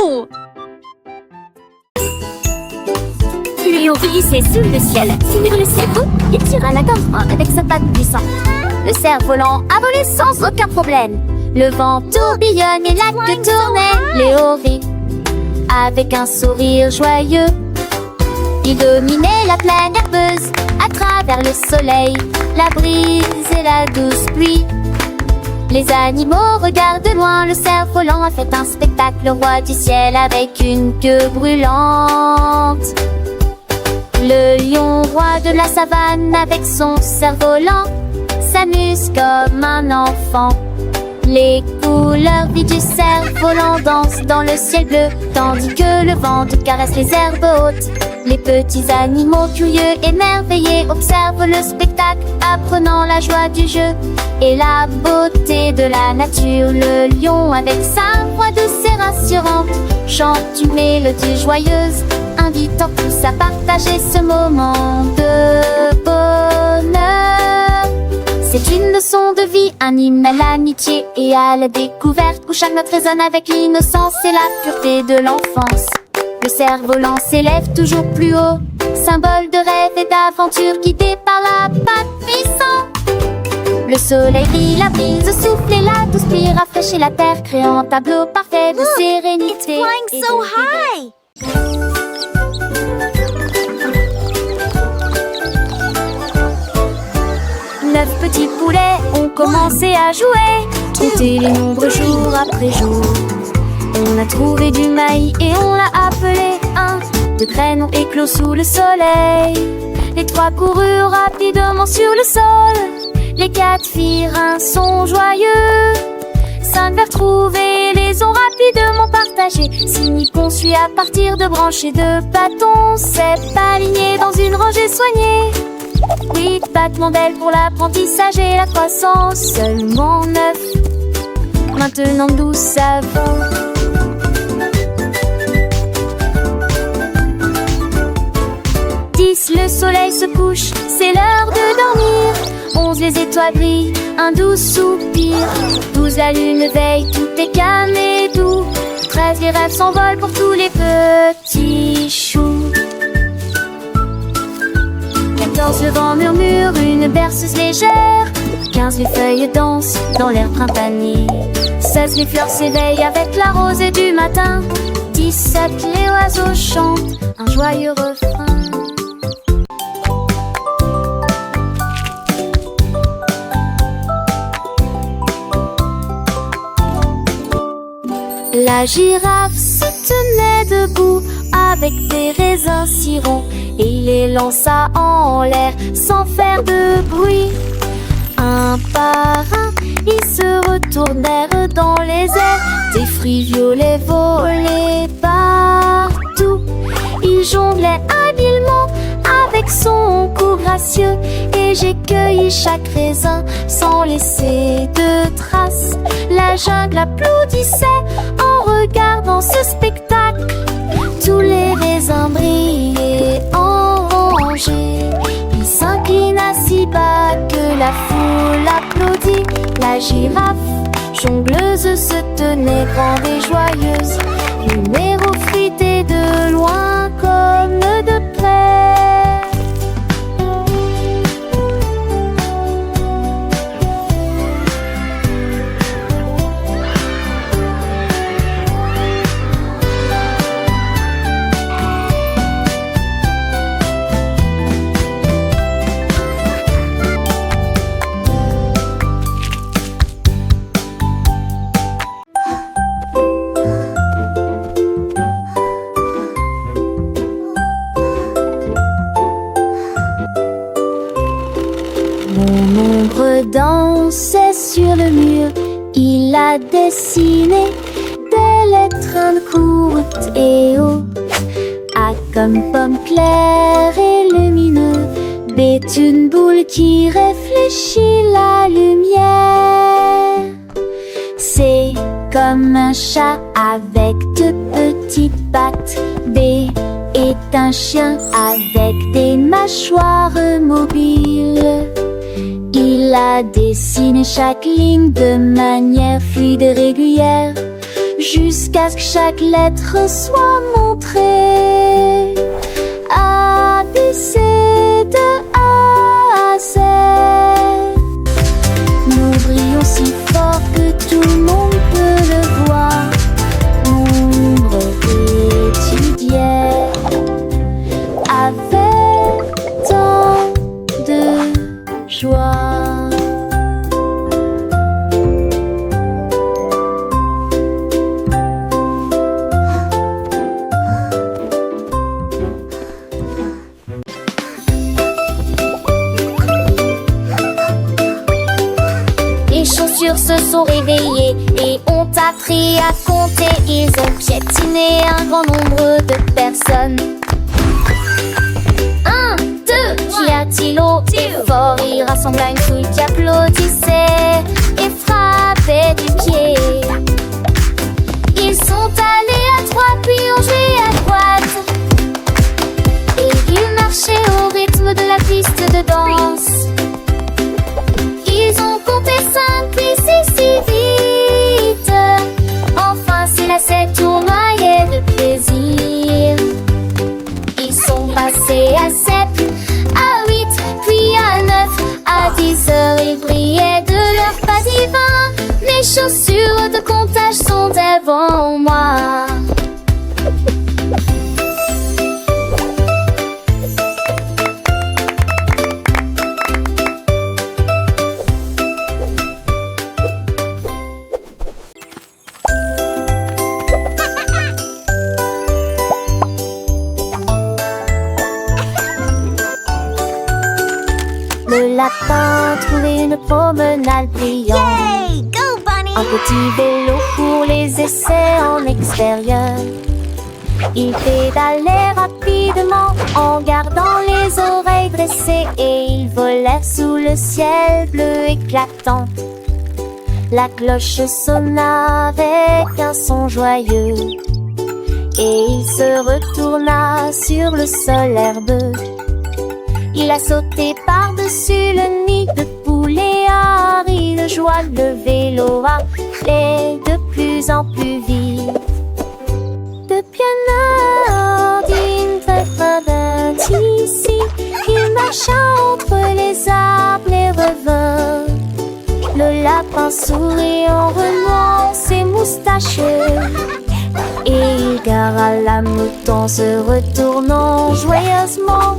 Wouhou! Lui obéissait sous le ciel. Sur le cerveau, il tira la corde avec sa patte puissante. Le cerf-volant a volé sans aucun problème. Le vent tourbillonne et la queue tournait. Léo rit avec un sourire joyeux. Il dominait la plaine herbeuse à travers le soleil, la brise et la douce pluie. Les animaux regardent de loin, le cerf-volant a fait un spectacle, le roi du ciel avec une queue brûlante. Le lion roi de la savane avec son cerf-volant s'amuse comme un enfant. Les couleurs vives du cerf-volant dansent dans le ciel bleu, tandis que le vent caresse les herbes hautes. Les petits animaux curieux émerveillés observent le spectacle, apprenant la joie du jeu et la beauté de la nature. Le lion avec sa voix douce et rassurante chante une mélodie joyeuse, invitant tous à partager ce moment de bonheur. C'est une leçon de vie, anime à l'amitié et à la découverte, où chaque note résonne avec l'innocence et la pureté de l'enfance. Le cerf-volant s'élève toujours plus haut, symbole de rêve et d'aventure guidé par la patte puissante. Le soleil brille, la brise souffle et la douce pluie rafraîchit la terre, créant un tableau parfait de sérénité. It's flying so high! 9 petits poulets ont commencé à jouer, compter les nombres jour après jour. On a trouvé du maïs et on l'a appelé un. 2 graines ont éclos sous le soleil. Les 3 coururent rapidement sur le sol. Les 4 firent un son joyeux. 5 vers trouver, les ont rapidement partagés. 6 nids conçus à partir de branches et de bâtons. 7 alignés dans une rangée soignée. 8 battements d'ailes pour l'apprentissage et la croissance. Seulement 9, maintenant 12 savants. 10, le soleil se couche, c'est l'heure de dormir. 11, les étoiles brillent, un doux soupir. 12, la lune veille, tout est calme et doux. 13, les rêves s'envolent pour tous les petits choux. 14, le vent murmure, une berceuse légère. 15, les feuilles dansent dans l'air printanier. 16, les fleurs s'éveillent avec la rosée du matin. 17, les oiseaux chantent un joyeux refrain. La girafe se tenait debout avec des raisins si ronds et il les lança en l'air sans faire de bruit. Un par un, ils se retournèrent dans les airs. Des fruits violets volaient partout. Il jonglait habilement avec son cou gracieux et j'ai cueilli chaque raisin sans laisser de traces. La jungle applaudissait en regardant ce spectacle. Tous les raisins brillaient en rangée. Il s'inclina si bas que la foule applaudit. La girafe jongleuse se tenait grande et joyeuse. Le héros fruitait de loin comme de près. Dansait sur le mur, il a dessiné des lettres courtes et hautes. A comme pomme claire et lumineux, B est une boule qui réfléchit la lumière. C comme un chat avec 2 petites pattes. D est un chien avec des mâchoires mobiles. Il a dessiné chaque ligne de manière fluide et régulière. jusqu'à ce que chaque lettre soit montrée. A, B, C, de A à Z. Nous brillons si fort que tout le monde peut le voir. L'ombre étudiait avec tant de joie. Les chaussures se sont réveillées et ont appris à compter. Ils ont piétiné un grand nombre de personnes. 1, 2, qu'y a-t-il au fort? Ils rassemblaient une foule qui applaudissait et frappait du pied. Ils sont allés à droite puis ont joué à droite. Et ils marchaient au rythme de la piste de danse. Ils ont compté 5 puis 6 si vite. Enfin c'est là cette tournoyait de plaisir. Ils sont passés à 7, à 8, puis à 9, à 10 heures ils brillaient de leur pas divin. Mes chaussures de comptage sont devant moi. Le lapin trouvait une promenade brillante. Yay! Go, Bunny! Un petit vélo pour les essais en extérieur. Ils pédalaient rapidement en gardant les oreilles dressées et ils volèrent sous le ciel bleu éclatant. La cloche sonna avec un son joyeux et il se retourna sur le sol herbeux. Il a sauté par-dessus le nid de poulet, a ri de joie, le vélo allait de plus en plus vite. Depuis un ordinateur ici, il marcha entre les arbres et revint. Le lapin sourit en remuant ses moustaches et il gara la mouton se retournant joyeusement.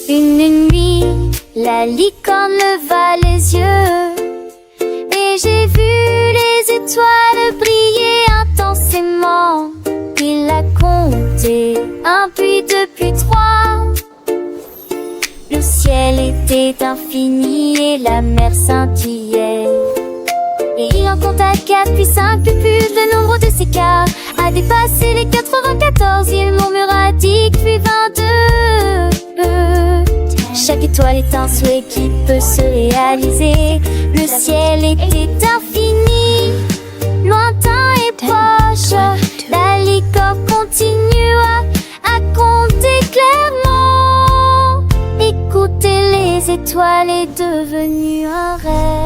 Une nuit, la licorne leva les yeux et j'ai vu les étoiles briller intensément. Il a compté 1 puis 2 puis 3. Le ciel était infini et la mer scintillait. Et il en compta 4 puis 5 puis plus. Le nombre de ces cas a dépassé les 94. Il murmura 10 puis 22. Chaque étoile est un souhait qui peut se réaliser. Le ciel était infini, lointain et proche. La licorne continua à compter clairement. Écouter les étoiles est devenu un rêve.